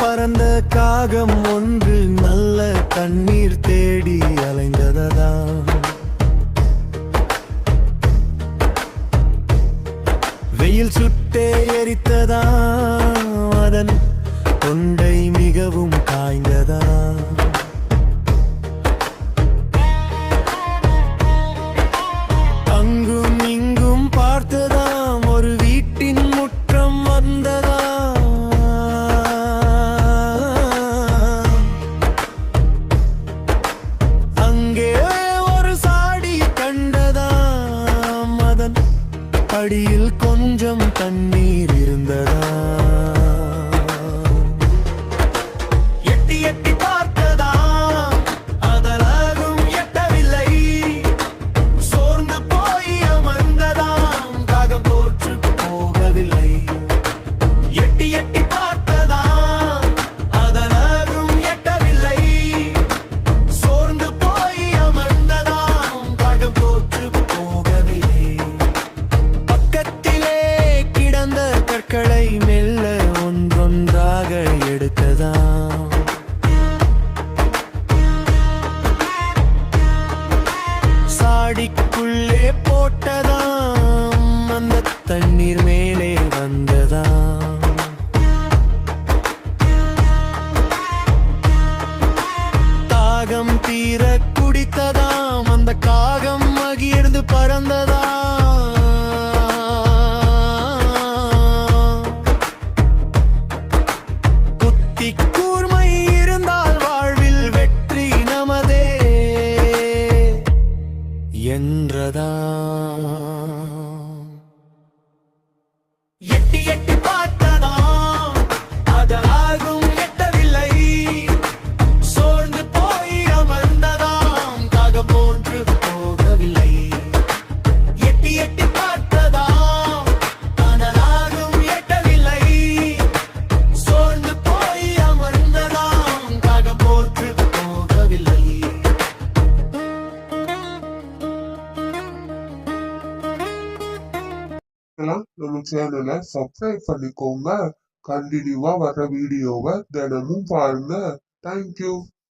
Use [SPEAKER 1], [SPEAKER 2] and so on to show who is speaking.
[SPEAKER 1] பறந்த காகம் ஒன்று நல்ல தண்ணீர் தேடி அலைந்ததான். வெயில் சுட்டே எரித்ததாம், அதன் தொண்டை மிகவும் காய்ந்ததாம். அங்கும் இங்கும் பார்த்ததாம், ஒரு வீட்டின் முற்றம் வந்ததாம். அங்கே ஒரு சாடி கண்டதாம், அதன் அடியில் கொஞ்சம் தண்ணீர் இருந்ததா. எட்டி எட்டி பார்த்ததாம், அதலாகும் எட்டவில்லை. சோர்ந்து போய் அமர்ந்ததாம், காகம் தோற்று போகவில்லை. எட்டி எட்டி பார்த்ததாம், அதலாகும் எட்டவில்லை. சோர்ந்து போய் அமர்ந்ததாம், காகம் தோற்று போகவில்லை. பக்கத்திலே கிடந்த கற்களை மெல்ல ஒன்றொன்றாக எடுத்ததாம். சாடிக்குள்ளே போட்டதாம், அந்த தண்ணீர் மேலே வந்ததாம். தாகம் தீர குடித்ததாம், அந்த காகம் மகிழ்ந்து பறந்ததாம். புத்தி கூர்மை இருந்தால் வாழ்வில் வெற்றி நமதே என்றதாம். எட்டி எட்டி பார்த்ததாம், அதலாகும் எட்டவில்லை. சோர்ந்து போய் அமர்ந்ததாம், காகம் போன்று போகவில்லை. எட்டி எட்டி பார்த்ததாம், அதலாகும் எட்டவில்லை. சோர்ந்து போய் அமர்ந்ததாம், காகம் போன்று போகவில்லை.
[SPEAKER 2] நம்ம சேனலை சப்ஸ்கிரைப் பண்ணிக்கோங்க. கண்டினியூவா வர வீடியோவை தினமும் பாருங்க. தேங்க்யூ.